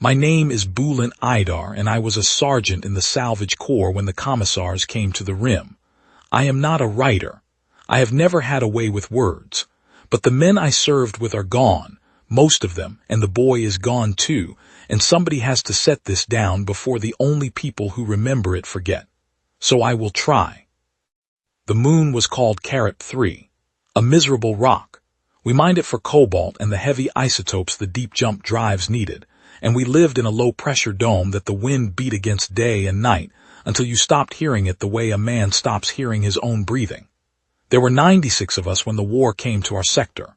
My name is Bulent Idar, and I was a sergeant in the salvage corps when the commissars came to the rim. I am not a writer. I have never had a way with words. But the men I served with are gone, most of them, and the boy is gone too, and somebody has to set this down before the only people who remember it forget. So I will try. The moon was called Carib 3, a miserable rock. We mined it for cobalt and the heavy isotopes the deep jump drives needed, and we lived in a low-pressure dome that the wind beat against day and night until you stopped hearing it the way a man stops hearing his own breathing. There were 96 of us when the war came to our sector.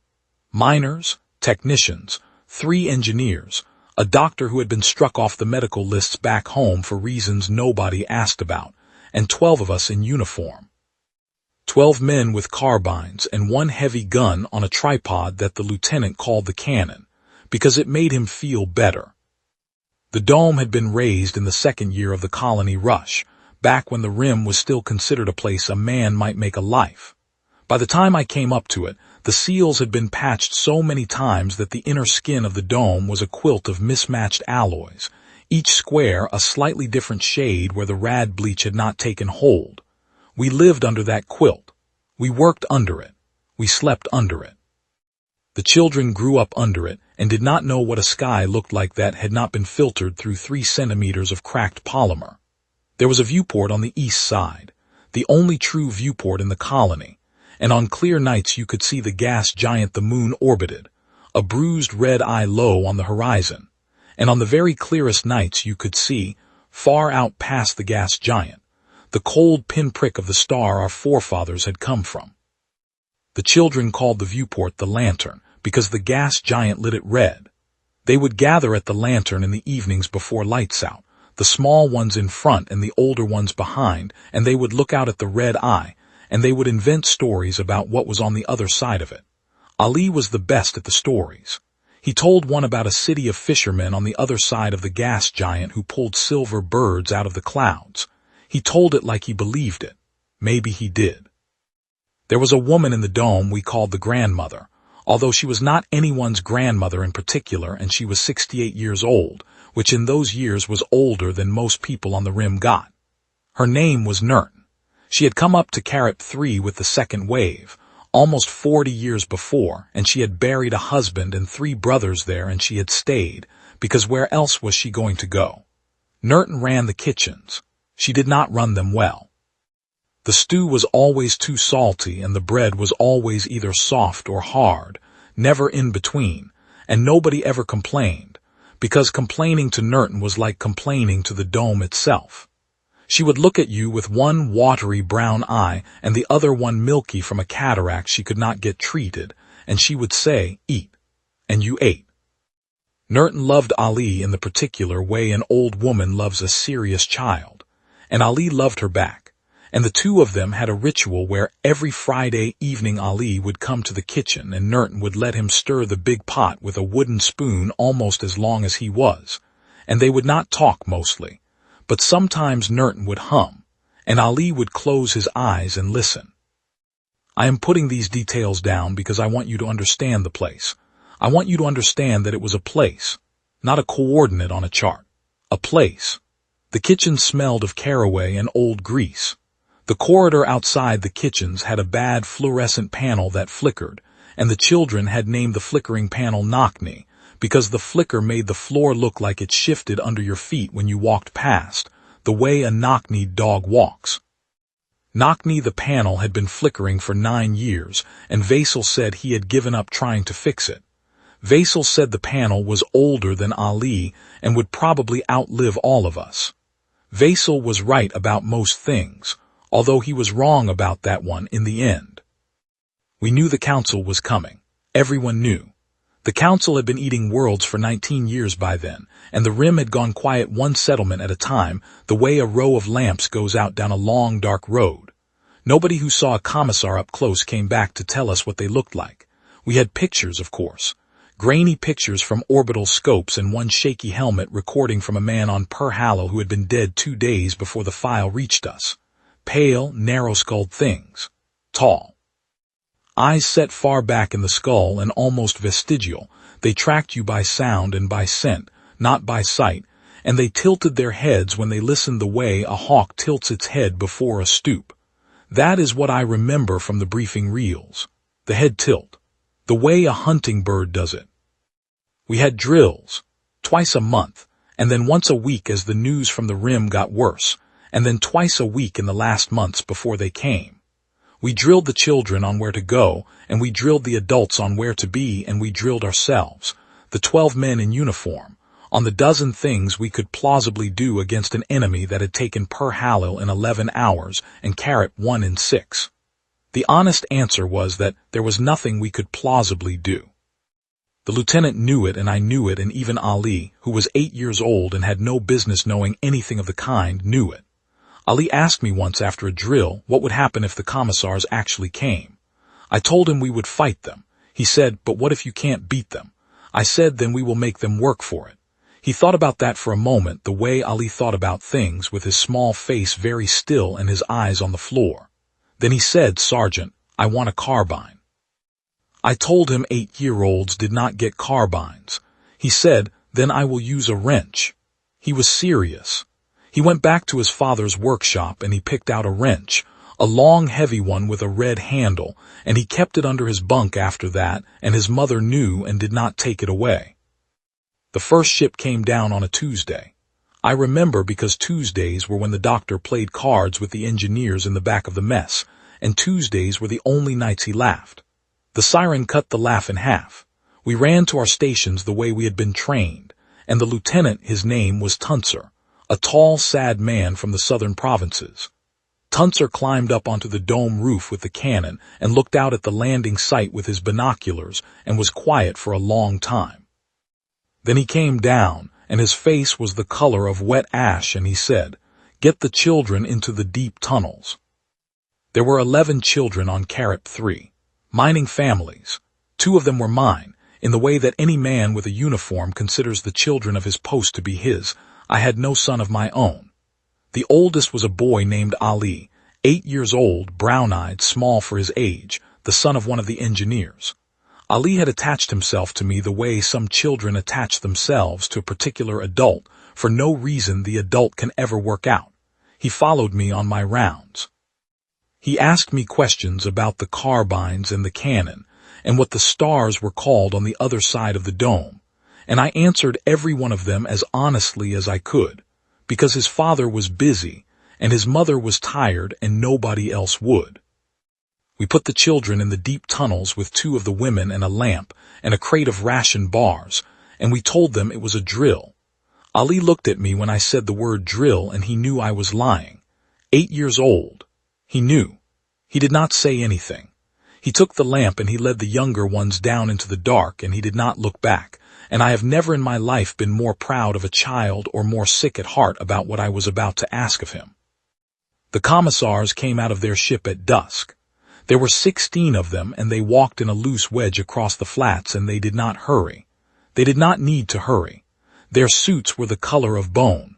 Miners, technicians, 3 engineers, a doctor who had been struck off the medical lists back home for reasons nobody asked about, and 12 of us in uniform. 12 men with carbines and 1 heavy gun on a tripod that the lieutenant called the cannon, because it made him feel better. The dome had been raised in the second year of the colony rush, back when the rim was still considered a place a man might make a life. By the time I came up to it, the seals had been patched so many times that the inner skin of the dome was a quilt of mismatched alloys, each square a slightly different shade where the rad bleach had not taken hold. We lived under that quilt. We worked under it. We slept under it. The children grew up under it and did not know what a sky looked like that had not been filtered through 3 centimeters of cracked polymer. There was a viewport on the east side, the only true viewport in the colony, and on clear nights you could see the gas giant the moon orbited, a bruised red eye low on the horizon, and on the very clearest nights you could see, far out past the gas giant, the cold pinprick of the star our forefathers had come from. The children called the viewport the lantern, because the gas giant lit it red. They would gather at the lantern in the evenings before lights out, the small ones in front and the older ones behind, and they would look out at the red eye, and they would invent stories about what was on the other side of it. Ali was the best at the stories. He told one about a city of fishermen on the other side of the gas giant who pulled silver birds out of the clouds. He told it like he believed it. Maybe he did. There was a woman in the dome we called the grandmother, although she was not anyone's grandmother in particular, and she was 68 years old, which in those years was older than most people on the rim got. Her name was Nurten. She had come up to Carib 3 with the second wave, almost 40 years before, and she had buried a husband and 3 brothers there, and she had stayed, because where else was she going to go? Nurten ran the kitchens. She did not run them well. The stew was always too salty, and the bread was always either soft or hard, never in between, and nobody ever complained, because complaining to Nurten was like complaining to the dome itself. She would look at you with one watery brown eye and the other one milky from a cataract she could not get treated, and she would say, "Eat." And you ate. Nurten loved Ali in the particular way an old woman loves a serious child, and Ali loved her back, and the 2 of them had a ritual where every Friday evening Ali would come to the kitchen and Nurten would let him stir the big pot with a wooden spoon almost as long as he was, and they would not talk mostly. But sometimes Nurten would hum, and Ali would close his eyes and listen. I am putting these details down because I want you to understand the place. I want you to understand that it was a place, not a coordinate on a chart. A place. The kitchen smelled of caraway and old grease. The corridor outside the kitchens had a bad fluorescent panel that flickered, and the children had named the flickering panel Knock-Knee, because the flicker made the floor look like it shifted under your feet when you walked past, the way a knock-kneed dog walks. Knock-Knee the panel had been flickering for 9 years, and Vaisal said he had given up trying to fix it. Vaisal said the panel was older than Ali and would probably outlive all of us. Vaisal was right about most things, although he was wrong about that one in the end. We knew the council was coming. Everyone knew. The council had been eating worlds for 19 years by then, and the rim had gone quiet one settlement at a time, the way a row of lamps goes out down a long, dark road. Nobody who saw a commissar up close came back to tell us what they looked like. We had pictures, of course. Grainy pictures from orbital scopes and one shaky helmet recording from a man on Per Hallow who had been dead 2 days before the file reached us. Pale, narrow-skulled things. Tall. Eyes set far back in the skull and almost vestigial, they tracked you by sound and by scent, not by sight, and they tilted their heads when they listened the way a hawk tilts its head before a stoop. That is what I remember from the briefing reels. The head tilt. The way a hunting bird does it. We had drills, twice a month, and then once a week as the news from the rim got worse, and then twice a week in the last months before they came. We drilled the children on where to go, and we drilled the adults on where to be, and we drilled ourselves, the 12 men in uniform, on the dozen things we could plausibly do against an enemy that had taken Per Halil in 11 hours and Karat 1 in 6. The honest answer was that there was nothing we could plausibly do. The lieutenant knew it, and I knew it, and even Ali, who was 8 years old and had no business knowing anything of the kind, knew it. Ali asked me once after a drill what would happen if the commissars actually came. I told him we would fight them. He said, "But what if you can't beat them?" I said, "Then we will make them work for it." He thought about that for a moment, the way Ali thought about things, with his small face very still and his eyes on the floor. Then he said, "Sergeant, I want a carbine." I told him 8-year-olds did not get carbines. He said, "Then I will use a wrench." He was serious. He went back to his father's workshop and he picked out a wrench, a long heavy one with a red handle, and he kept it under his bunk after that, and his mother knew and did not take it away. The first ship came down on a Tuesday. I remember because Tuesdays were when the doctor played cards with the engineers in the back of the mess, and Tuesdays were the only nights he laughed. The siren cut the laugh in half. We ran to our stations the way we had been trained, and the lieutenant, his name was Tuncer, a tall, sad man from the southern provinces. Tuncer climbed up onto the dome roof with the cannon and looked out at the landing site with his binoculars and was quiet for a long time. Then he came down, and his face was the color of wet ash, and he said, "Get the children into the deep tunnels." There were 11 children on Karat 3, mining families. 2 of them were mine, in the way that any man with a uniform considers the children of his post to be his. I had no son of my own. The oldest was a boy named Ali, 8 years old, brown-eyed, small for his age, the son of one of the engineers. Ali had attached himself to me the way some children attach themselves to a particular adult for no reason the adult can ever work out. He followed me on my rounds. He asked me questions about the carbines and the cannon, and what the stars were called on the other side of the dome, and I answered every one of them as honestly as I could, because his father was busy, and his mother was tired, and nobody else would. We put the children in the deep tunnels with 2 of the women and a lamp and a crate of ration bars, and we told them it was a drill. Ali looked at me when I said the word drill, and he knew I was lying. 8 years old. He knew. He did not say anything. He took the lamp and he led the younger ones down into the dark, and he did not look back, and I have never in my life been more proud of a child or more sick at heart about what I was about to ask of him. The commissars came out of their ship at dusk. There were 16 of them, and they walked in a loose wedge across the flats, and they did not hurry. They did not need to hurry. Their suits were the color of bone.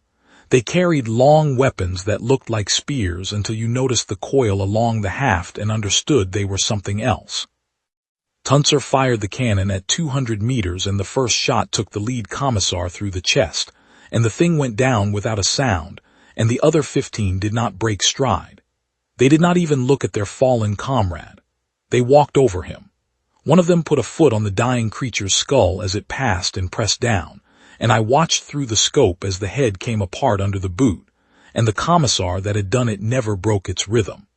They carried long weapons that looked like spears until you noticed the coil along the haft and understood they were something else. Tuncer fired the cannon at 200 meters, and the first shot took the lead commissar through the chest, and the thing went down without a sound, and the other 15 did not break stride. They did not even look at their fallen comrade. They walked over him. One of them put a foot on the dying creature's skull as it passed and pressed down, and I watched through the scope as the head came apart under the boot, and the commissar that had done it never broke its rhythm.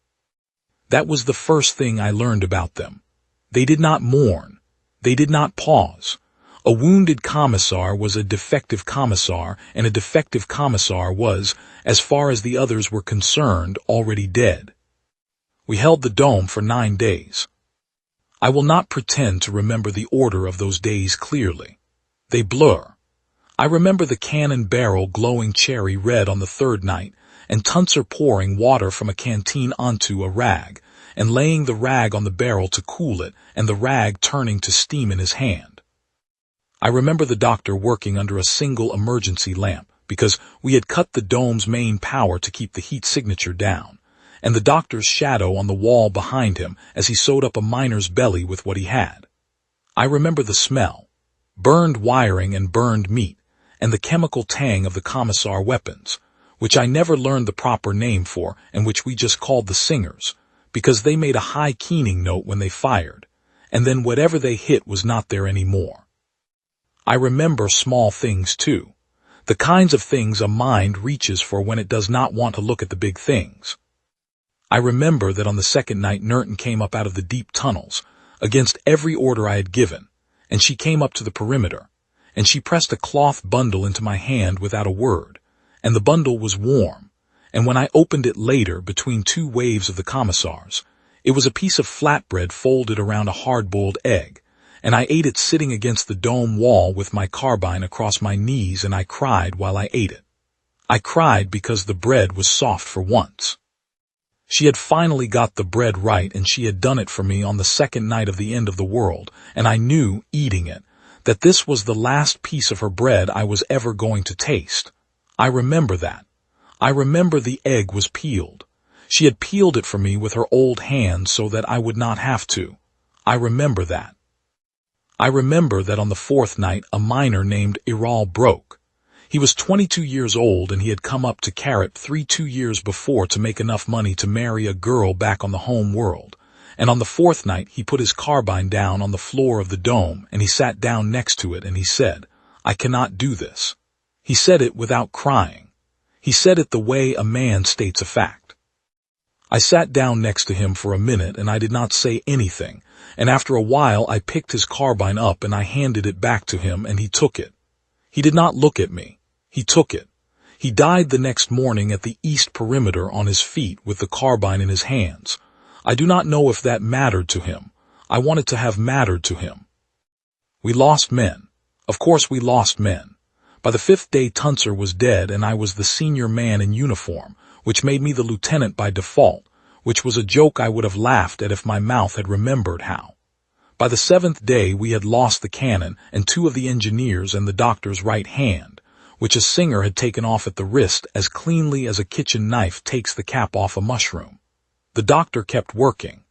That was the first thing I learned about them. They did not mourn. They did not pause. A wounded commissar was a defective commissar, and a defective commissar was, as far as the others were concerned, already dead. We held the dome for 9 days. I will not pretend to remember the order of those days clearly. They blur. I remember the cannon barrel glowing cherry red on the 3rd night, and Tuncer pouring water from a canteen onto a rag, and laying the rag on the barrel to cool it, and the rag turning to steam in his hand. I remember the doctor working under a single emergency lamp, because we had cut the dome's main power to keep the heat signature down, and the doctor's shadow on the wall behind him as he sewed up a miner's belly with what he had. I remember the smell, burned wiring and burned meat, and the chemical tang of the commissar weapons, which I never learned the proper name for and which we just called the singers, because they made a high keening note when they fired, and then whatever they hit was not there anymore. I remember small things too, the kinds of things a mind reaches for when it does not want to look at the big things. I remember that on the second night Nerton came up out of the deep tunnels, against every order I had given, and she came up to the perimeter, and she pressed a cloth bundle into my hand without a word, and the bundle was warm, and when I opened it later between two waves of the commissars, it was a piece of flatbread folded around a hard-boiled egg, and I ate it sitting against the dome wall with my carbine across my knees, and I cried while I ate it. I cried because the bread was soft for once. She had finally got the bread right, and she had done it for me on the second night of the end of the world, and I knew, eating it, that this was the last piece of her bread I was ever going to taste. I remember that. I remember the egg was peeled. She had peeled it for me with her old hands so that I would not have to. I remember that. I remember that on the fourth night a miner named Iral broke. He was 22 years old, and he had come up to Carrot 2 years before to make enough money to marry a girl back on the home world, and on the fourth night he put his carbine down on the floor of the dome, and he sat down next to it, and he said, "I cannot do this." He said it without crying. He said it the way a man states a fact. I sat down next to him for a minute, and I did not say anything, and after a while I picked his carbine up and I handed it back to him, and he took it. He did not look at me. He took it. He died the next morning at the east perimeter on his feet with the carbine in his hands. I do not know if that mattered to him. I want it to have mattered to him. We lost men. Of course we lost men. By the fifth day Tuncer was dead, and I was the senior man in uniform, which made me the lieutenant by default, which was a joke I would have laughed at if my mouth had remembered how. By the seventh day we had lost the cannon and 2 of the engineers and the doctor's right hand, which a singer had taken off at the wrist as cleanly as a kitchen knife takes the cap off a mushroom. The doctor kept working.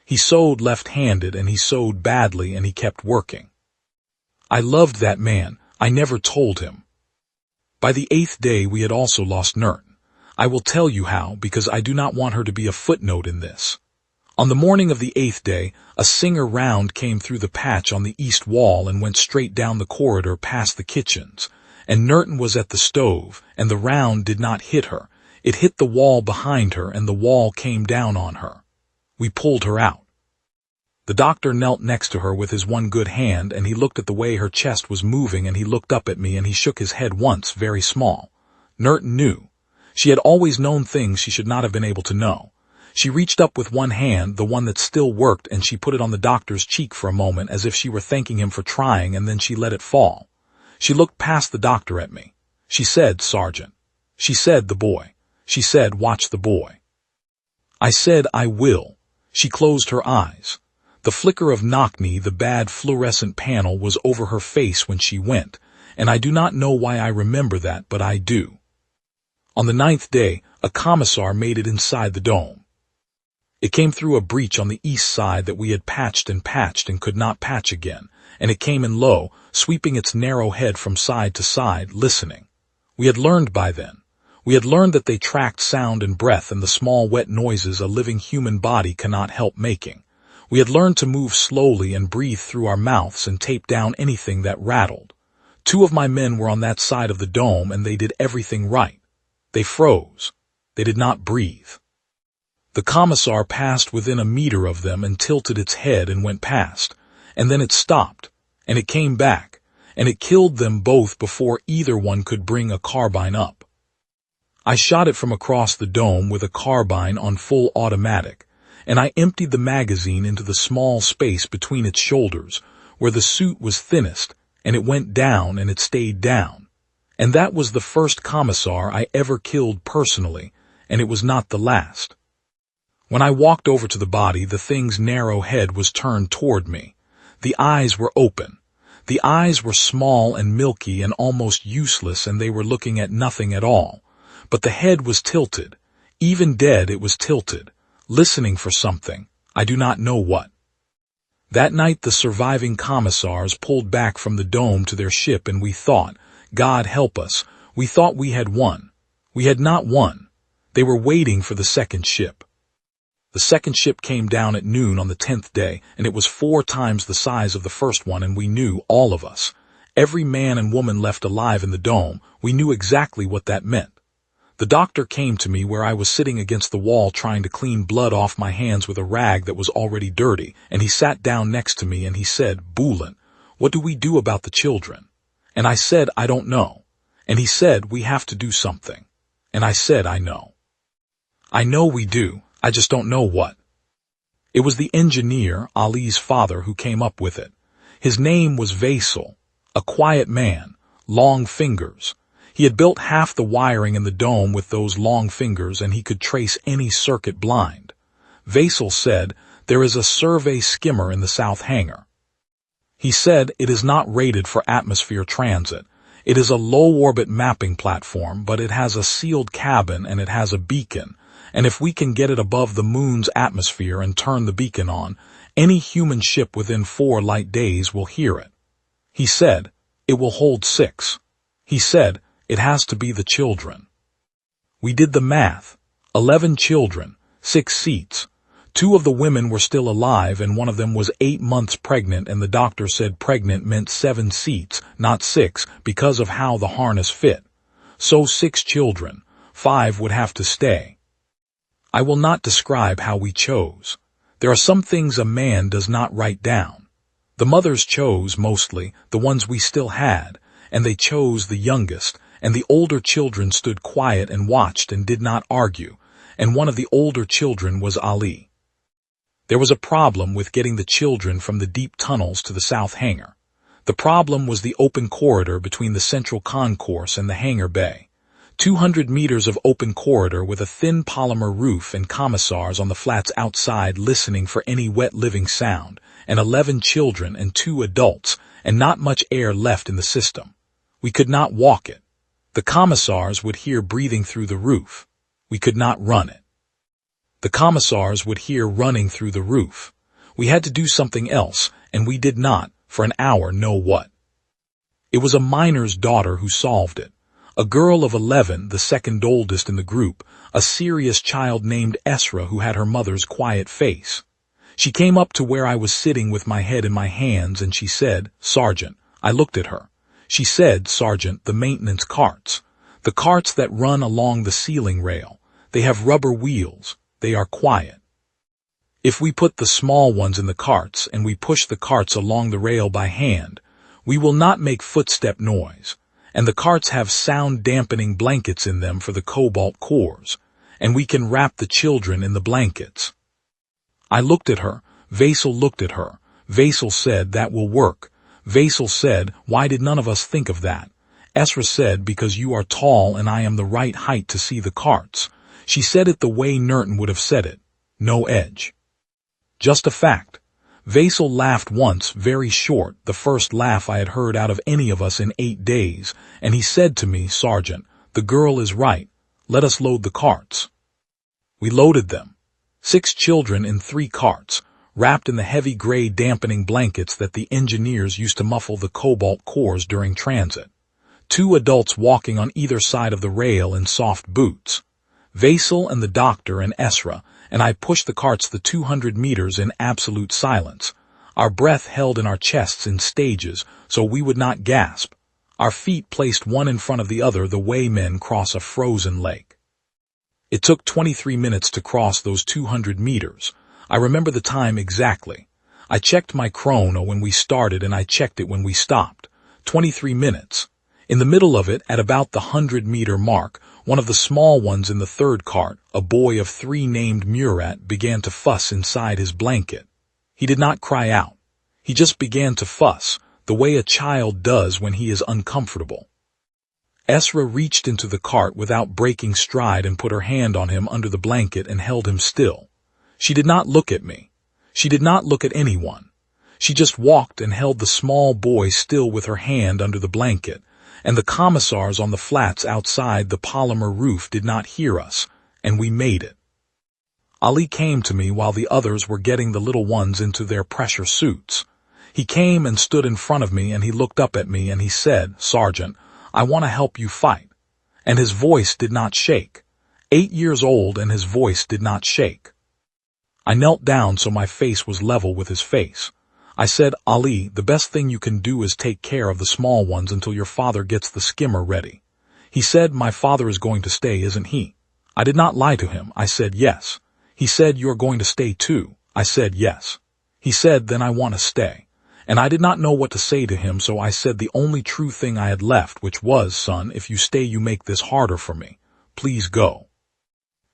He sewed left-handed, and he sewed badly, and he kept working. I loved that man. I never told him. By the 8th day we had also lost Nerton. I will tell you how, because I do not want her to be a footnote in this. On the morning of the 8th day, a singer round came through the patch on the east wall and went straight down the corridor past the kitchens, and Nerton was at the stove, and the round did not hit her. It hit the wall behind her, and the wall came down on her. We pulled her out. The doctor knelt next to her with his one good hand, and he looked at the way her chest was moving, and he looked up at me, and he shook his head once, very small. Nerton knew. She had always known things she should not have been able to know. She reached up with one hand, the one that still worked, and she put it on the doctor's cheek for a moment as if she were thanking him for trying, and then she let it fall. She looked past the doctor at me. She said, "Sergeant." She said, "The boy." She said, "Watch the boy." I said, "I will." She closed her eyes. The flicker of Knockney, the bad fluorescent panel, was over her face when she went, and I do not know why I remember that, but I do. On the 9th day, a commissar made it inside the dome. It came through a breach on the east side that we had patched and could not patch again, and it came in low, sweeping its narrow head from side to side, listening. We had learned by then. We had learned that they tracked sound and breath and the small wet noises a living human body cannot help making. We had learned to move slowly and breathe through our mouths and tape down anything that rattled. 2 of my men were on that side of the dome, and they did everything right. They froze. They did not breathe. The commissar passed within a meter of them and tilted its head and went past, and then it stopped, and it came back, and it killed them both before either one could bring a carbine up. I shot it from across the dome with a carbine on full automatic, and I emptied the magazine into the small space between its shoulders, where the suit was thinnest, and it went down and it stayed down. And that was the first commissar I ever killed personally, and it was not the last. When I walked over to the body, the thing's narrow head was turned toward me. The eyes were open. The eyes were small and milky and almost useless, and they were looking at nothing at all. But the head was tilted. Even dead, it was tilted, listening for something. I do not know what. That night the surviving commissars pulled back from the dome to their ship, and we thought, God help us, we thought we had won. We had not won. They were waiting for the second ship. The second ship came down at noon on the 10th day, and it was 4 times the size of the first one, and we knew, all of us, every man and woman left alive in the dome, we knew exactly what that meant. The doctor came to me where I was sitting against the wall trying to clean blood off my hands with a rag that was already dirty, and he sat down next to me and he said, "Bullen, what do we do about the children?" And I said, "I don't know." And he said, "We have to do something." And I said, "I know. I know we do. I just don't know what." It was the engineer, Ali's father, who came up with it. His name was Vasil, a quiet man, long fingers. He had built half the wiring in the dome with those long fingers, and he could trace any circuit blind. Vasil said, "There is a survey skimmer in the south hangar." He said, "It is not rated for atmosphere transit. It is a low-orbit mapping platform, but it has a sealed cabin and it has a beacon, and if we can get it above the moon's atmosphere and turn the beacon on, any human ship within 4 light days will hear it." He said, "It will hold 6. He said, "It has to be the children." We did the math. 11 children, 6 seats. 2 of the women were still alive, and one of them was 8 months pregnant, and the doctor said pregnant meant 7 seats, not 6, because of how the harness fit. So 6 children, 5 would have to stay. I will not describe how we chose. There are some things a man does not write down. The mothers chose, mostly, the ones we still had, and they chose the youngest, and the older children stood quiet and watched and did not argue, and one of the older children was Ali. There was a problem with getting the children from the deep tunnels to the south hangar. The problem was the open corridor between the central concourse and the hangar bay. 200 meters of open corridor with a thin polymer roof and commissars on the flats outside listening for any wet living sound, and 11 children and 2 adults, and not much air left in the system. We could not walk it. The commissars would hear breathing through the roof. We could not run it. The commissars would hear running through the roof. We had to do something else, and we did not, for an hour, know what. It was a miner's daughter who solved it. A girl of 11, the second oldest in the group, a serious child named Esra who had her mother's quiet face. She came up to where I was sitting with my head in my hands, and she said, "Sergeant." I looked at her. She said, "Sergeant, the maintenance carts. The carts that run along the ceiling rail. They have rubber wheels. They are quiet. If we put the small ones in the carts and we push the carts along the rail by hand, we will not make footstep noise. And the carts have sound-dampening blankets in them for the cobalt cores, and we can wrap the children in the blankets." I looked at her. Vasil looked at her. Vasil said, "That will work." Vasil said, "Why did none of us think of that?" Esra said, "Because you are tall and I am the right height to see the carts." She said it the way Nerton would have said it. No edge. Just a fact. Vasil laughed once, very short, the first laugh I had heard out of any of us in 8 days, and he said to me, "Sergeant, the girl is right. Let us load the carts." We loaded them. 6 children in 3 carts, wrapped in the heavy gray dampening blankets that the engineers used to muffle the cobalt cores during transit. 2 adults walking on either side of the rail in soft boots. Vasil and the doctor and Esra, and I pushed the carts the 200 meters in absolute silence, our breath held in our chests in stages so we would not gasp, our feet placed one in front of the other the way men cross a frozen lake. It took 23 minutes to cross those 200 meters. I remember the time exactly. I checked my chrono when we started and I checked it when we stopped. 23 minutes. In the middle of it, at about the 100-meter mark, one of the small ones in the third cart, a boy of 3 named Murat, began to fuss inside his blanket. He did not cry out. He just began to fuss, the way a child does when he is uncomfortable. Esra reached into the cart without breaking stride and put her hand on him under the blanket and held him still. She did not look at me. She did not look at anyone. She just walked and held the small boy still with her hand under the blanket, and the commissars on the flats outside the polymer roof did not hear us, and we made it. Ali came to me while the others were getting the little ones into their pressure suits. He came and stood in front of me and he looked up at me and he said, "Sergeant, I want to help you fight. And his voice did not shake. 8 years old and his voice did not shake. I knelt down so my face was level with his face. I said, Ali, the best thing you can do is take care of the small ones until your father gets the skimmer ready. He said, my father is going to stay, isn't he? I did not lie to him. I said, yes. He said, you're going to stay too. I said, yes. He said, then I want to stay. And I did not know what to say to him, so I said the only true thing I had left, which was, son, if you stay you make this harder for me. Please go.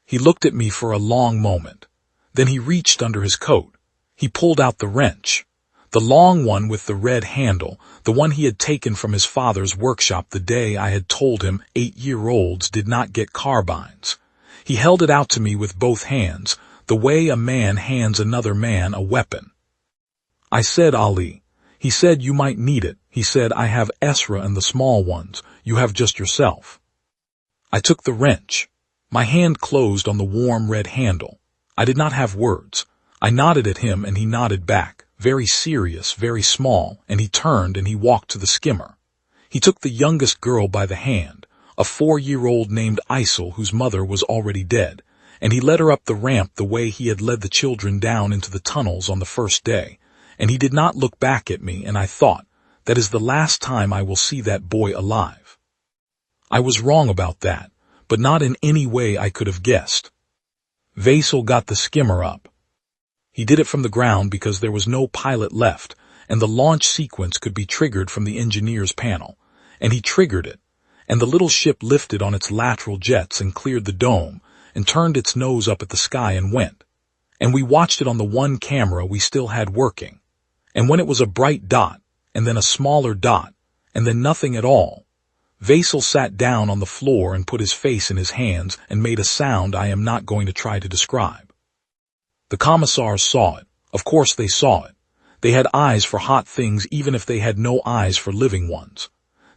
He looked at me for a long moment. Then he reached under his coat. He pulled out the wrench. The long one with the red handle, the one he had taken from his father's workshop the day I had told him 8-year-olds did not get carbines. He held it out to me with both hands, the way a man hands another man a weapon. I said, Ali. He said, you might need it. He said, I have Esra and the small ones. You have just yourself. I took the wrench. My hand closed on the warm red handle. I did not have words. I nodded at him and he nodded back, very serious, very small, and he turned and he walked to the skimmer. He took the youngest girl by the hand, a 4-year-old named Isel whose mother was already dead, and he led her up the ramp the way he had led the children down into the tunnels on the first day, and he did not look back at me, and I thought, that is the last time I will see that boy alive. I was wrong about that, but not in any way I could have guessed. Vasil got the skimmer up. He did it from the ground because there was no pilot left, and the launch sequence could be triggered from the engineer's panel, and he triggered it, and the little ship lifted on its lateral jets and cleared the dome, and turned its nose up at the sky and went. And we watched it on the one camera we still had working. And when it was a bright dot, and then a smaller dot, and then nothing at all, Vasil sat down on the floor and put his face in his hands and made a sound I am not going to try to describe. The commissars saw it. Of course they saw it. They had eyes for hot things even if they had no eyes for living ones.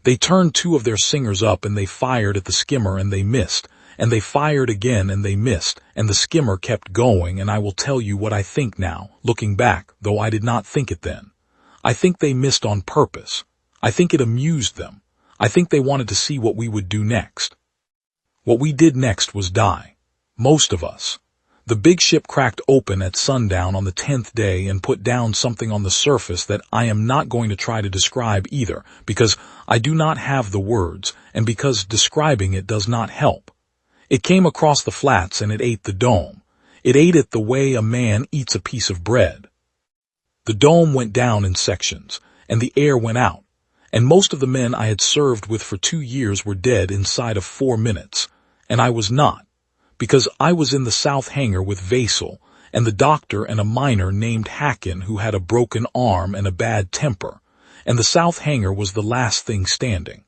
They turned 2 of their singers up and they fired at the skimmer and they missed, and they fired again and they missed, and the skimmer kept going, and I will tell you what I think now, looking back, though I did not think it then. I think they missed on purpose. I think it amused them. I think they wanted to see what we would do next. What we did next was die. Most of us. The big ship cracked open at sundown on the 10th day and put down something on the surface that I am not going to try to describe either, because I do not have the words, and because describing it does not help. It came across the flats and it ate the dome. It ate it the way a man eats a piece of bread. The dome went down in sections, and the air went out, and most of the men I had served with for 2 years were dead inside of 4 minutes, and I was not, because I was in the south hangar with Vasil and the doctor and a miner named Hacken who had a broken arm and a bad temper, and the south hangar was the last thing standing.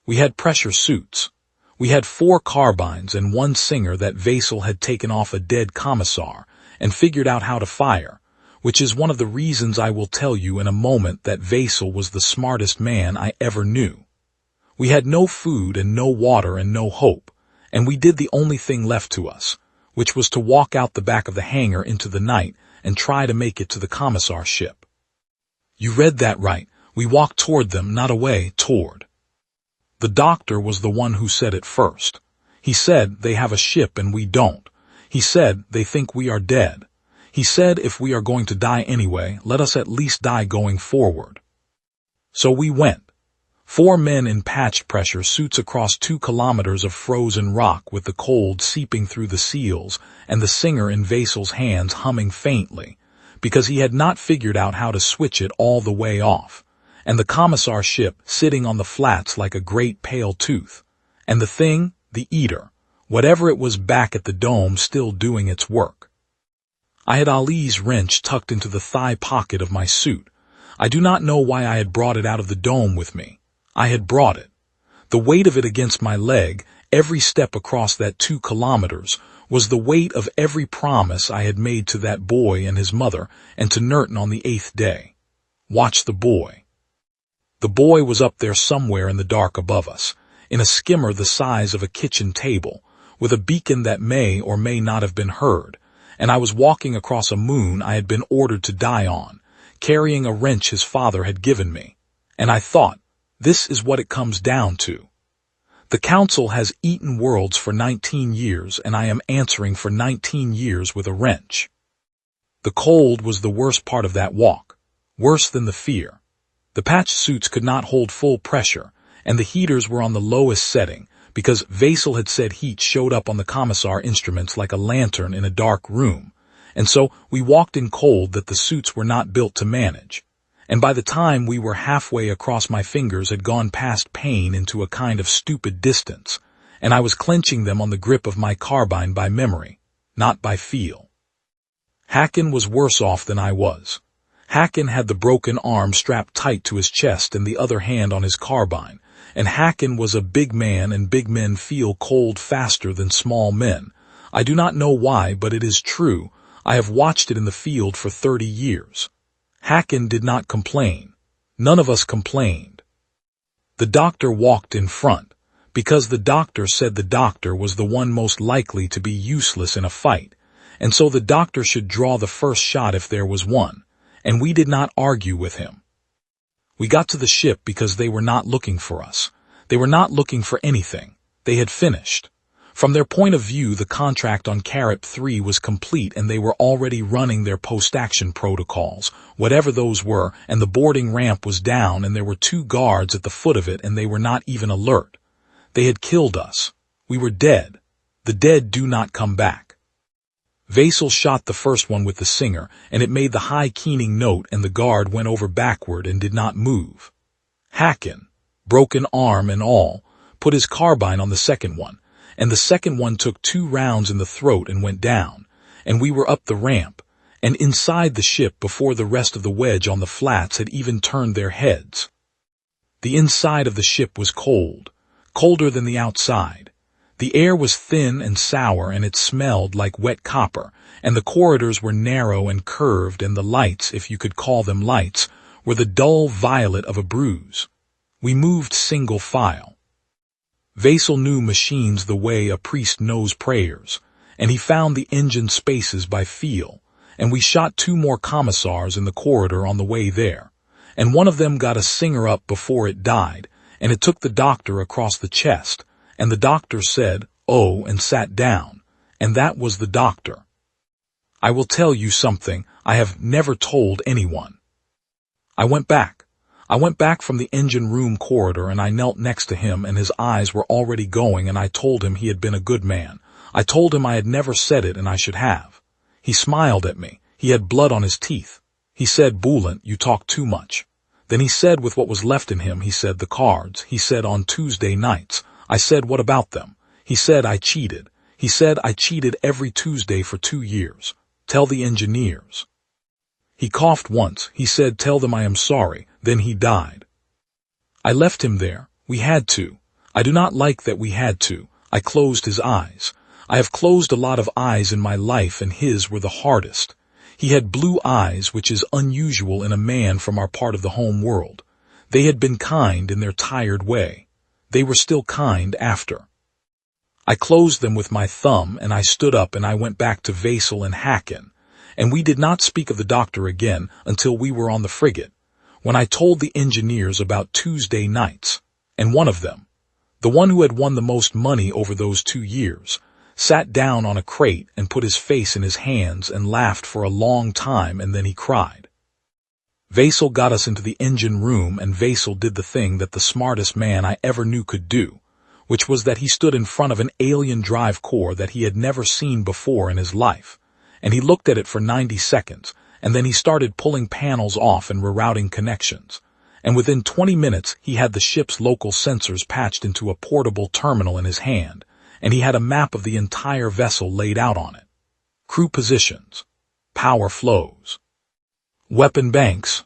We had pressure suits. We had 4 carbines and 1 singer that Vasil had taken off a dead commissar and figured out how to fire, which is one of the reasons I will tell you in a moment that Vasil was the smartest man I ever knew. We had no food and no water and no hope, and we did the only thing left to us, which was to walk out the back of the hangar into the night and try to make it to the commissar's ship. You read that right. We walked toward them, not away, toward. The doctor was the one who said it first. He said they have a ship and we don't. He said they think we are dead. He said if we are going to die anyway, let us at least die going forward. So we went. 4 men in patched pressure suits across 2 kilometers of frozen rock with the cold seeping through the seals and the singer in Vasil's hands humming faintly, because he had not figured out how to switch it all the way off, and the commissar ship sitting on the flats like a great pale tooth, and the thing, the eater, whatever it was back at the dome still doing its work. I had Ali's wrench tucked into the thigh pocket of my suit. I do not know why I had brought it out of the dome with me. I had brought it. The weight of it against my leg, every step across that 2 kilometers, was the weight of every promise I had made to that boy and his mother and to Nurton on the 8th day. Watch the boy. The boy was up there somewhere in the dark above us, in a skimmer the size of a kitchen table, with a beacon that may or may not have been heard, and I was walking across a moon I had been ordered to die on, carrying a wrench his father had given me, and I thought, This is what it comes down to. The Council has eaten worlds for 19 years, and I am answering for 19 years with a wrench. The cold was the worst part of that walk, worse than the fear. The patch suits could not hold full pressure, and the heaters were on the lowest setting, because Vasil had said heat showed up on the commissar instruments like a lantern in a dark room, and so we walked in cold that the suits were not built to manage. And by the time we were halfway across, my fingers had gone past pain into a kind of stupid distance, and I was clenching them on the grip of my carbine by memory, not by feel. Hacken was worse off than I was. Hacken had the broken arm strapped tight to his chest and the other hand on his carbine, and Hacken was a big man, and big men feel cold faster than small men. I do not know why, but it is true. I have watched it in the field for 30 years. Hacken did not complain. None of us complained. The doctor walked in front, because the doctor said the doctor was the one most likely to be useless in a fight, and so the doctor should draw the first shot if there was one, and we did not argue with him. We got to the ship because they were not looking for us. They were not looking for anything. They had finished. From their point of view, the contract on Carrot 3 was complete, and they were already running their post-action protocols, whatever those were, and the boarding ramp was down, and there were 2 guards at the foot of it, and they were not even alert. They had killed us. We were dead. The dead do not come back. Vasil shot the first one with the singer, and it made the high keening note, and the guard went over backward and did not move. Hacken, broken arm and all, put his carbine on the second one, and the second one took 2 rounds in the throat and went down, and we were up the ramp, and inside the ship before the rest of the wedge on the flats had even turned their heads. The inside of the ship was cold, colder than the outside. The air was thin and sour, and it smelled like wet copper, and the corridors were narrow and curved, and the lights, if you could call them lights, were the dull violet of a bruise. We moved single file. Vasil knew machines the way a priest knows prayers, and he found the engine spaces by feel, and we shot 2 more commissars in the corridor on the way there, and one of them got a singer up before it died, and it took the doctor across the chest, and the doctor said, "Oh," and sat down, and that was the doctor. I will tell you something I have never told anyone. I went back. I went back from the engine room corridor, and I knelt next to him, and his eyes were already going, and I told him he had been a good man. I told him I had never said it, and I should have. He smiled at me. He had blood on his teeth. He said, "Boulant, you talk too much." Then he said, with what was left in him, he said, "The cards." He said, "On Tuesday nights." I said, "What about them?" He said, "I cheated." He said, "I cheated every Tuesday for 2 years. Tell the engineers." He coughed once. He said, "Tell them I am sorry." Then he died. I left him there. We had to. I do not like that we had to. I closed his eyes. I have closed a lot of eyes in my life, and his were the hardest. He had blue eyes, which is unusual in a man from our part of the home world. They had been kind in their tired way. They were still kind after. I closed them with my thumb, and I stood up, and I went back to Vasil and Hacken, and we did not speak of the doctor again until we were on the frigate, when I told the engineers about Tuesday nights, and one of them, the one who had won the most money over those 2 years, sat down on a crate and put his face in his hands and laughed for a long time, and then he cried. Vasil got us into the engine room, and Vasil did the thing that the smartest man I ever knew could do, which was that he stood in front of an alien drive core that he had never seen before in his life, and he looked at it for 90 seconds, and then he started pulling panels off and rerouting connections, and within 20 minutes he had the ship's local sensors patched into a portable terminal in his hand, and he had a map of the entire vessel laid out on it. Crew positions, power flows, weapon banks,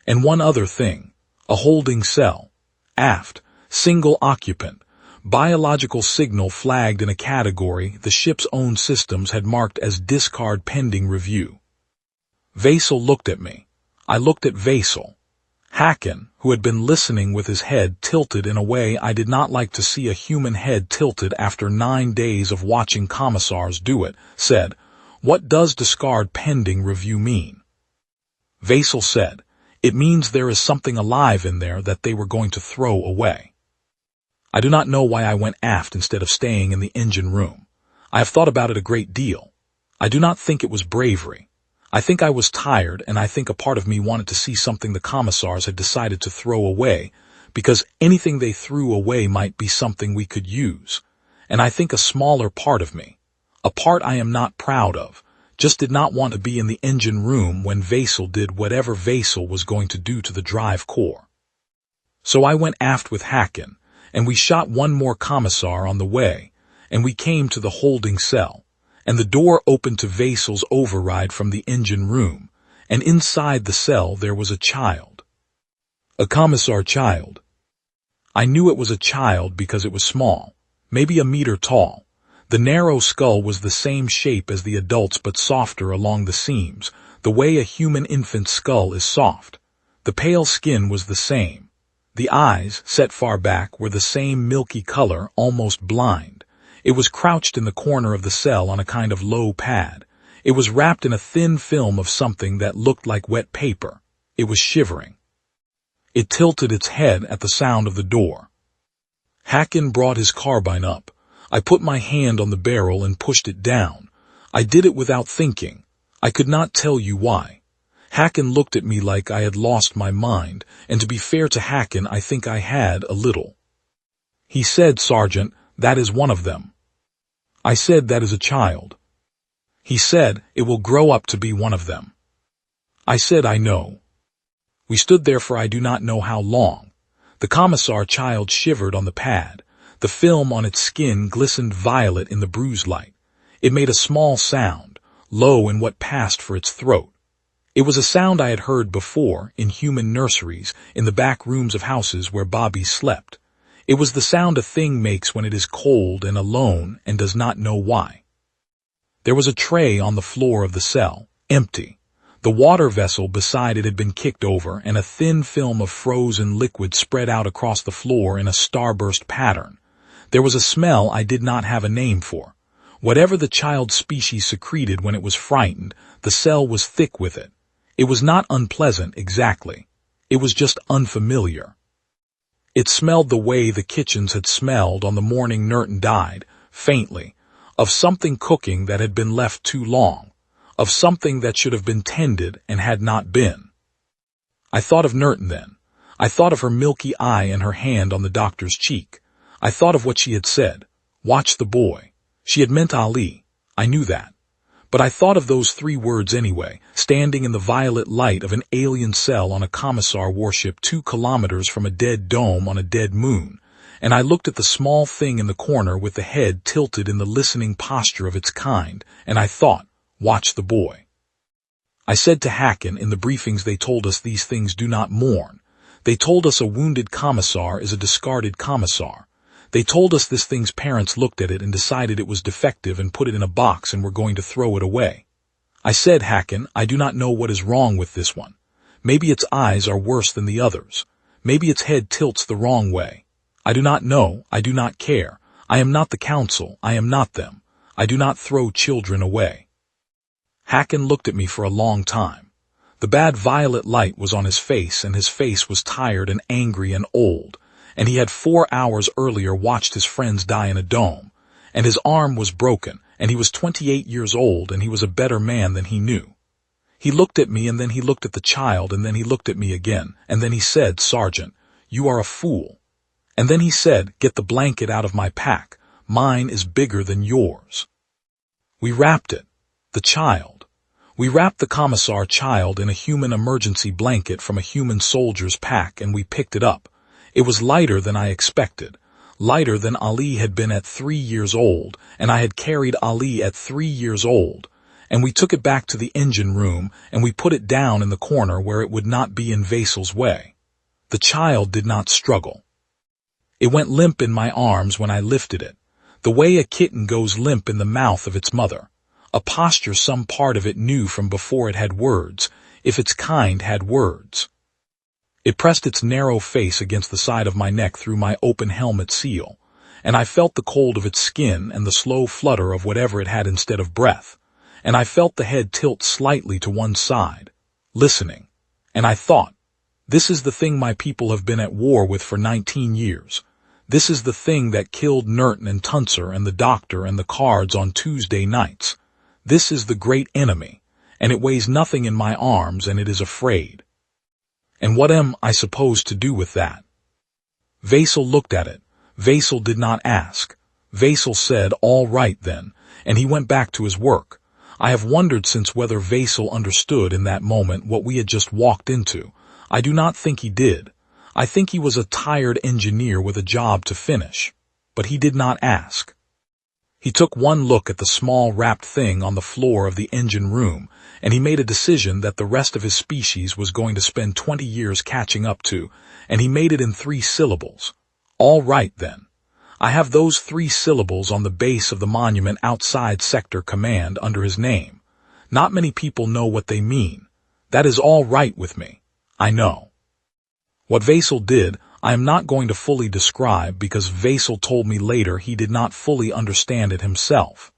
and one other thing, a holding cell, aft, single occupant, biological signal flagged in a category the ship's own systems had marked as discard pending review. Vasil looked at me. I looked at Vasil. Hacken, who had been listening with his head tilted in a way I did not like to see a human head tilted after 9 days of watching commissars do it, said, "What does discard pending review mean?" Vasil said, It means there is something alive in there that they were going to throw away. I do not know why I went aft instead of staying in the engine room. I have thought about it a great deal. I do not think it was bravery. I think I was tired, and I think a part of me wanted to see something the commissars had decided to throw away, because anything they threw away might be something we could use. And I think a smaller part of me, a part I am not proud of, just did not want to be in the engine room when Vasil did whatever Vasil was going to do to the drive core. So I went aft with Hacken, and we shot one more commissar on the way, and we came to the holding cell, and the door opened to Vasil's override from the engine room, and inside the cell there was a child. A commissar child. I knew it was a child because it was small, maybe a meter tall. The narrow skull was the same shape as the adult's but softer along the seams, the way a human infant's skull is soft. The pale skin was the same. The eyes, set far back, were the same milky color, almost blind. It was crouched in the corner of the cell on a kind of low pad. It was wrapped in a thin film of something that looked like wet paper. It was shivering. It tilted its head at the sound of the door. Hacken brought his carbine up. I put my hand on the barrel and pushed it down. I did it without thinking. I could not tell you why. Hacken looked at me like I had lost my mind, and to be fair to Hacken, I think I had a little. He said, "Sergeant, that is one of them." I said, "That is a child." He said, "It will grow up to be one of them." I said, "I know." We stood there for I do not know how long. The commissar child shivered on the pad. The film on its skin glistened violet in the bruise light. It made a small sound, low in what passed for its throat. It was a sound I had heard before, in human nurseries, in the back rooms of houses where Bobby slept. It was the sound a thing makes when it is cold and alone and does not know why. There was a tray on the floor of the cell, empty. The water vessel beside it had been kicked over, and a thin film of frozen liquid spread out across the floor in a starburst pattern. There was a smell I did not have a name for. Whatever the child species secreted when it was frightened, the cell was thick with it. It was not unpleasant exactly. It was just unfamiliar. It smelled the way the kitchens had smelled on the morning Norton died, faintly, of something cooking that had been left too long, of something that should have been tended and had not been. I thought of Norton then. I thought of her milky eye and her hand on the doctor's cheek. I thought of what she had said. Watch the boy. She had meant Ali. I knew that. But I thought of those 3 words anyway, standing in the violet light of an alien cell on a commissar warship 2 kilometers from a dead dome on a dead moon, and I looked at the small thing in the corner with the head tilted in the listening posture of its kind, and I thought, watch the boy. I said to Hacken, in the briefings they told us these things do not mourn. They told us a wounded commissar is a discarded commissar. They told us this thing's parents looked at it and decided it was defective and put it in a box and were going to throw it away. I said, Hacken, I do not know what is wrong with this one. Maybe its eyes are worse than the others. Maybe its head tilts the wrong way. I do not know. I do not care. I am not the council. I am not them. I do not throw children away. Hacken looked at me for a long time. The bad violet light was on his face, and his face was tired and angry and old, and he had 4 hours earlier watched his friends die in a dome, and his arm was broken, and he was 28 years old, and he was a better man than he knew. He looked at me, and then he looked at the child, and then he looked at me again, and then he said, Sergeant, you are a fool. And then he said, get the blanket out of my pack. Mine is bigger than yours. We wrapped it. The child. We wrapped the commissar child in a human emergency blanket from a human soldier's pack, and we picked it up. It was lighter than I expected, lighter than Ali had been at 3 years old, and I had carried Ali at 3 years old, and we took it back to the engine room, and we put it down in the corner where it would not be in Vasil's way. The child did not struggle. It went limp in my arms when I lifted it, the way a kitten goes limp in the mouth of its mother, a posture some part of it knew from before it had words, if its kind had words. It pressed its narrow face against the side of my neck through my open helmet seal, and I felt the cold of its skin and the slow flutter of whatever it had instead of breath, and I felt the head tilt slightly to one side, listening, and I thought, This is the thing my people have been at war with for 19 years. This is the thing that killed Nerton and Tuncer and the doctor and the cards on Tuesday nights. This is the great enemy, and it weighs nothing in my arms, and it is afraid. And what am I supposed to do with that? Vasil looked at it. Vasil did not ask. Vasil said, "All right then," and he went back to his work. I have wondered since whether Vasil understood in that moment what we had just walked into. I do not think he did. I think he was a tired engineer with a job to finish. But he did not ask. He took one look at the small wrapped thing on the floor of the engine room, and he made a decision that the rest of his species was going to spend 20 years catching up to, and he made it in 3 syllables. All right then. I have those 3 syllables on the base of the monument outside Sector Command under his name. Not many people know what they mean. That is all right with me. I know. What Vasil did, I am not going to fully describe because Vasil told me later he did not fully understand it himself.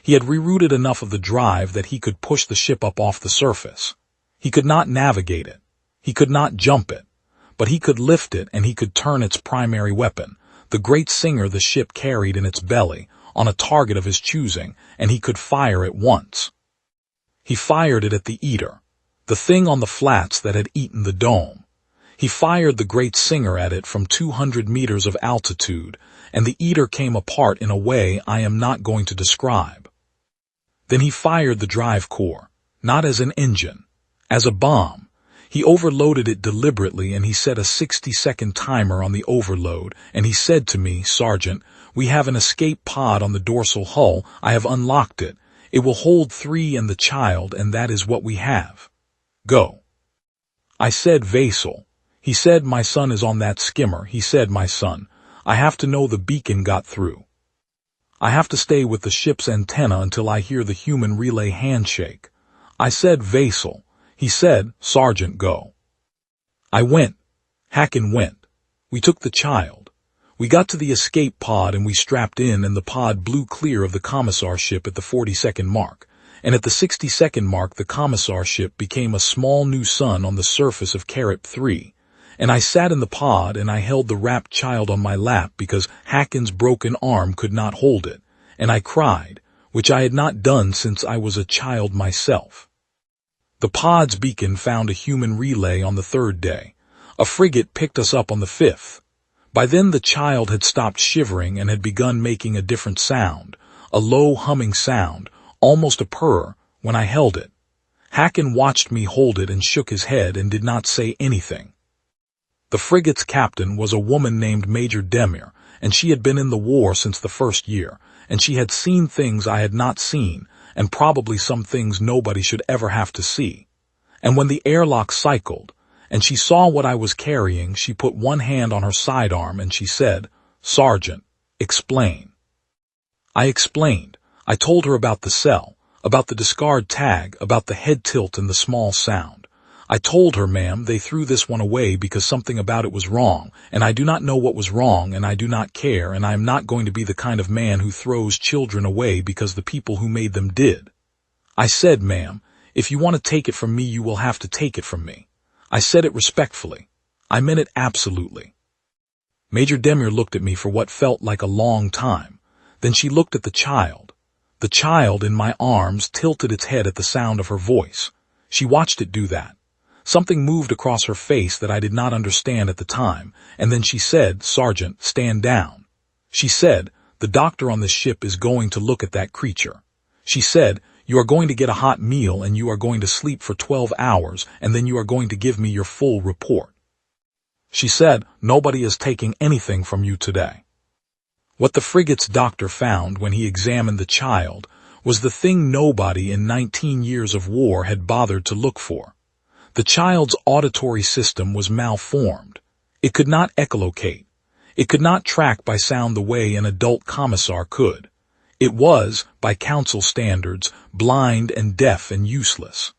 He had rerouted enough of the drive that he could push the ship up off the surface. He could not navigate it. He could not jump it. But he could lift it, and he could turn its primary weapon, the great singer the ship carried in its belly, on a target of his choosing, and he could fire it once. He fired it at the eater, the thing on the flats that had eaten the dome. He fired the great singer at it from 200 meters of altitude, and the eater came apart in a way I am not going to describe. Then he fired the drive core, not as an engine, as a bomb. He overloaded it deliberately, and he set a 60-second timer on the overload, and he said to me, "Sergeant, we have an escape pod on the dorsal hull. I have unlocked it. It will hold 3 and the child, and that is what we have. Go." I said, "Vasil." He said, "My son is on that skimmer." He said, "My son, I have to know the beacon got through. I have to stay with the ship's antenna until I hear the human relay handshake." I said, "Vasil." He said, "Sergeant, go." I went. Hacken went. We took the child. We got to the escape pod and we strapped in, and the pod blew clear of the commissar ship at the 40-second mark. And at the 60-second mark the commissar ship became a small new sun on the surface of Carrot 3. And I sat in the pod and I held the wrapped child on my lap because Hacken's broken arm could not hold it. And I cried, which I had not done since I was a child myself. The pod's beacon found a human relay on the 3rd day. A frigate picked us up on the 5th. By then the child had stopped shivering and had begun making a different sound, a low humming sound, almost a purr, when I held it. Hacken watched me hold it and shook his head and did not say anything. The frigate's captain was a woman named Major Demir, and she had been in the war since the 1st year, and she had seen things I had not seen, and probably some things nobody should ever have to see. And when the airlock cycled, and she saw what I was carrying, she put one hand on her sidearm and she said, "Sergeant, explain." I explained. I told her about the cell, about the discard tag, about the head tilt and the small sound. I told her, "Ma'am, they threw this one away because something about it was wrong, and I do not know what was wrong, and I do not care, and I am not going to be the kind of man who throws children away because the people who made them did." I said, "Ma'am, if you want to take it from me, you will have to take it from me." I said it respectfully. I meant it absolutely. Major Demir looked at me for what felt like a long time. Then she looked at the child. The child in my arms tilted its head at the sound of her voice. She watched it do that. Something moved across her face that I did not understand at the time, and then she said, "Sergeant, stand down." She said, "The doctor on this ship is going to look at that creature." She said, "You are going to get a hot meal and you are going to sleep for 12 hours and then you are going to give me your full report." She said, "Nobody is taking anything from you today." What the frigate's doctor found when he examined the child was the thing nobody in 19 years of war had bothered to look for. The child's auditory system was malformed. It could not echolocate. It could not track by sound the way an adult commissar could. It was, by council standards, blind and deaf and useless.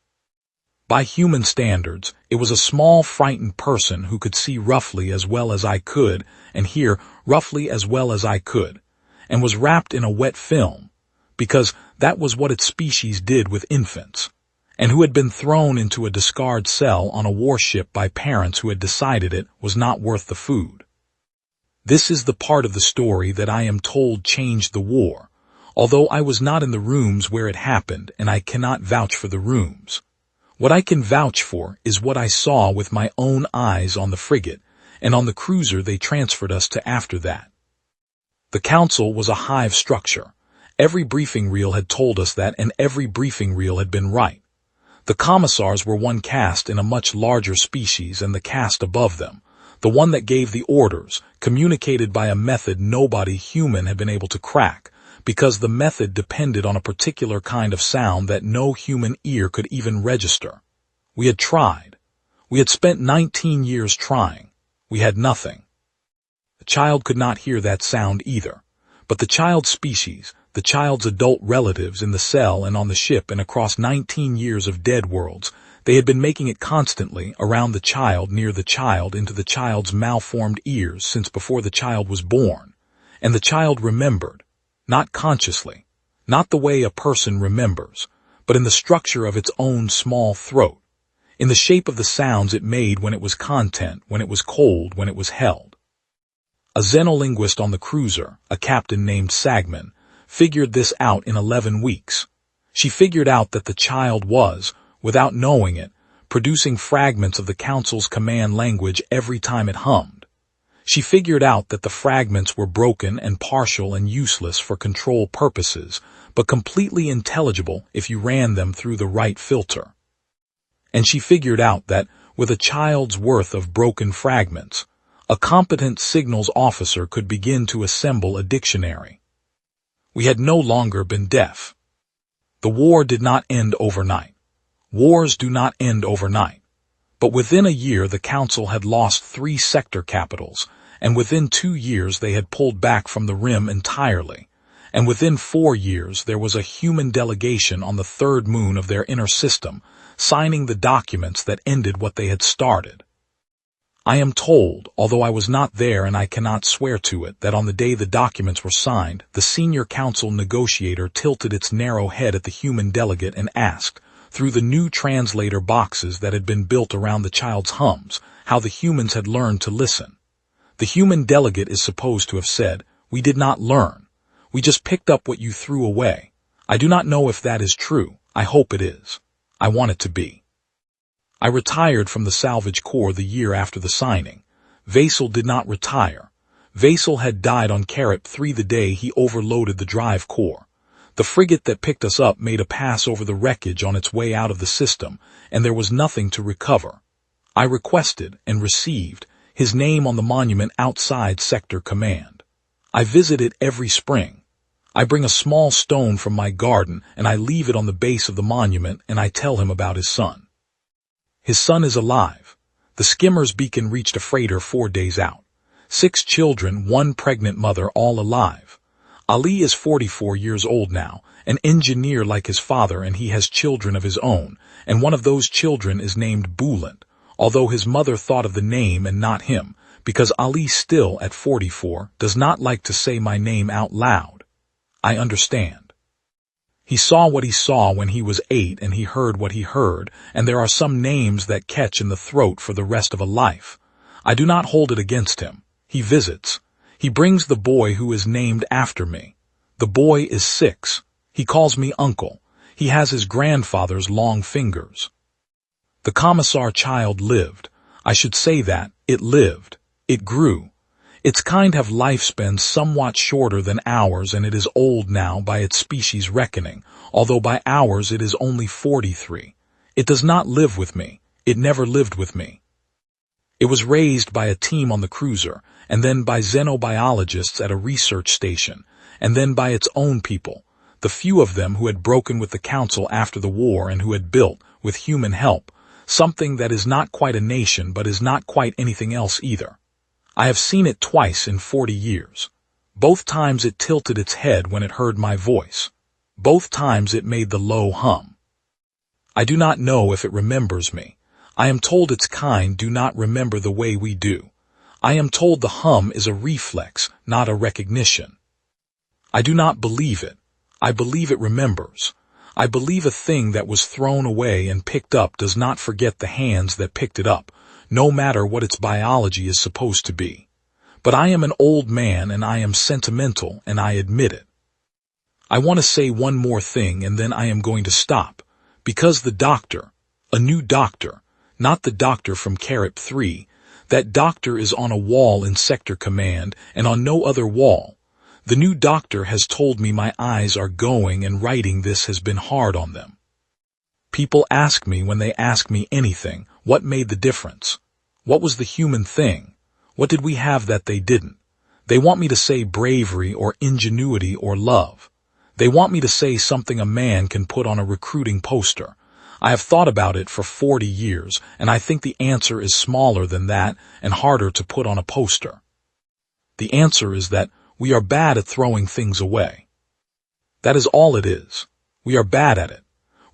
By human standards, it was a small, frightened person who could see roughly as well as I could and hear roughly as well as I could, and was wrapped in a wet film, because that was what its species did with infants. and who had been thrown into a discard cell on a warship by parents who had decided it was not worth the food. This is the part of the story that I am told changed the war, although I was not in the rooms where it happened and I cannot vouch for the rooms. What I can vouch for is what I saw with my own eyes on the frigate and on the cruiser they transferred us to after that. The council was a hive structure. Every briefing reel had told us that, and every briefing reel had been right. The commissars were one caste in a much larger species, and the caste above them, the one that gave the orders, communicated by a method nobody human had been able to crack, because the method depended on a particular kind of sound that no human ear could even register. We had tried. We had spent 19 years trying. We had nothing. The child could not hear that sound either, but the child's species, the child's adult relatives in the cell and on the ship and across 19 years of dead worlds, they had been making it constantly around the child, near the child, into the child's malformed ears since before the child was born. And the child remembered, not consciously, not the way a person remembers, but in the structure of its own small throat, in the shape of the sounds it made when it was content, when it was cold, when it was held. A xenolinguist on the cruiser, a captain named Sagman, figured this out in 11 weeks. She figured out that the child was, without knowing it, producing fragments of the council's command language every time it hummed. She figured out that the fragments were broken and partial and useless for control purposes, but completely intelligible if you ran them through the right filter. And she figured out that, with a child's worth of broken fragments, a competent signals officer could begin to assemble a dictionary. We had no longer been deaf. The war did not end overnight. Wars do not end overnight. But within a year the council had lost 3 sector capitals, and within 2 years they had pulled back from the rim entirely, and within 4 years there was a human delegation on the 3rd moon of their inner system, signing the documents that ended what they had started. I am told, although I was not there and I cannot swear to it, that on the day the documents were signed, the senior council negotiator tilted its narrow head at the human delegate and asked, through the new translator boxes that had been built around the child's hums, how the humans had learned to listen. The human delegate is supposed to have said, "We did not learn. We just picked up what you threw away." I do not know if that is true. I hope it is. I want it to be. I retired from the Salvage Corps the year after the signing. Vaisal did not retire. Vaisal had died on Carrot 3 the day he overloaded the drive core. The frigate that picked us up made a pass over the wreckage on its way out of the system, and there was nothing to recover. I requested, and received, his name on the monument outside Sector Command. I visit it every spring. I bring a small stone from my garden, and I leave it on the base of the monument, and I tell him about his son. His son is alive. The skimmer's beacon reached a freighter 4 days out. 6 children, 1 pregnant mother, all alive. Ali is 44 years old now, an engineer like his father, and he has children of his own, and one of those children is named Bulant, although his mother thought of the name and not him, because Ali still, at 44, does not like to say my name out loud. I understand. He saw what he saw when he was 8, and he heard what he heard, and there are some names that catch in the throat for the rest of a life. I do not hold it against him. He visits. He brings the boy who is named after me. The boy is 6. He calls me uncle. He has his grandfather's long fingers. The commissar child lived. I should say that. It lived. It grew. Its kind have lifespans somewhat shorter than ours, and it is old now by its species reckoning, although by ours it is only 43. It does not live with me. It never lived with me. It was raised by a team on the cruiser, and then by xenobiologists at a research station, and then by its own people, the few of them who had broken with the council after the war and who had built, with human help, something that is not quite a nation but is not quite anything else either. I have seen it twice in 40 years. Both times it tilted its head when it heard my voice. Both times it made the low hum. I do not know if it remembers me. I am told its kind do not remember the way we do. I am told the hum is a reflex, not a recognition. I do not believe it. I believe it remembers. I believe a thing that was thrown away and picked up does not forget the hands that picked it up, no matter what its biology is supposed to be. But I am an old man and I am sentimental and I admit it. I want to say one more thing and then I am going to stop, because the doctor, a new doctor, not the doctor from Carrot 3, that doctor is on a wall in Sector Command and on no other wall. The new doctor has told me my eyes are going and writing this has been hard on them. People ask me when they ask me anything, what made the difference? What was the human thing? What did we have that they didn't? They want me to say bravery or ingenuity or love. They want me to say something a man can put on a recruiting poster. I have thought about it for 40 years, and I think the answer is smaller than that and harder to put on a poster. The answer is that we are bad at throwing things away. That is all it is. We are bad at it.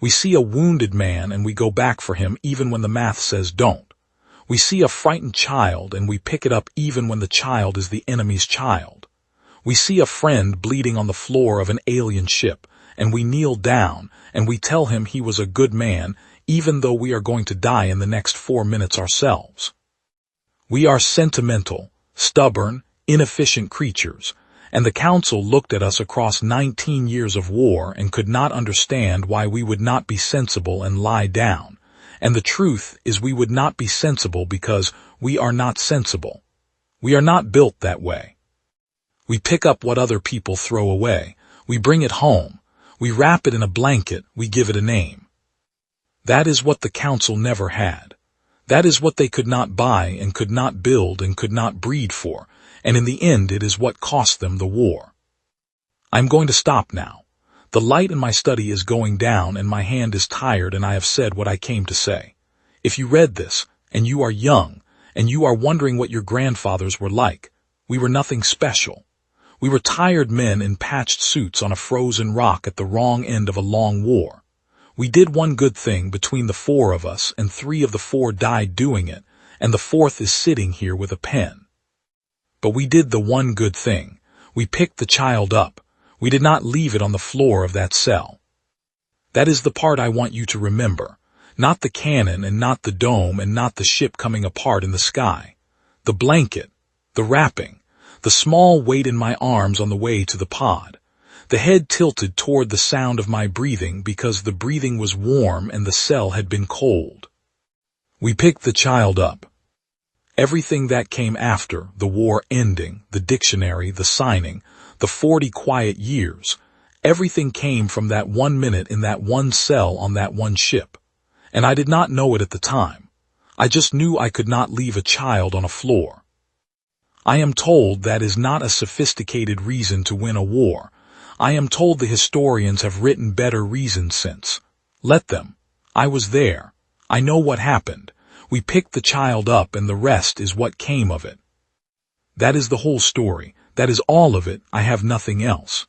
We see a wounded man and we go back for him even when the math says don't. We see a frightened child and we pick it up even when the child is the enemy's child. We see a friend bleeding on the floor of an alien ship, and we kneel down and we tell him he was a good man, even though we are going to die in the next 4 minutes ourselves. We are sentimental, stubborn, inefficient creatures, and the council looked at us across 19 years of war and could not understand why we would not be sensible and lie down. And the truth is we would not be sensible because we are not sensible. We are not built that way. We pick up what other people throw away. We bring it home. We wrap it in a blanket. We give it a name. That is what the council never had. That is what they could not buy and could not build and could not breed for, and in the end it is what cost them the war. I am going to stop now. The light in my study is going down and my hand is tired and I have said what I came to say. If you read this, and you are young, and you are wondering what your grandfathers were like, we were nothing special. We were tired men in patched suits on a frozen rock at the wrong end of a long war. We did one good thing between the 4 of us, and 3 of the 4 died doing it, and the 4th is sitting here with a pen. But we did the one good thing. We picked the child up. We did not leave it on the floor of that cell. That is the part I want you to remember. Not the cannon and not the dome and not the ship coming apart in the sky. The blanket, the wrapping, the small weight in my arms on the way to the pod. The head tilted toward the sound of my breathing because the breathing was warm and the cell had been cold. We picked the child up. Everything that came after, the war ending, the dictionary, the signing, the 40 quiet years, everything came from that 1 minute in that one cell on that one ship. And I did not know it at the time. I just knew I could not leave a child on a floor. I am told that is not a sophisticated reason to win a war. I am told the historians have written better reasons since. Let them. I was there. I know what happened. We picked the child up and the rest is what came of it. That is the whole story. That is all of it. I have nothing else.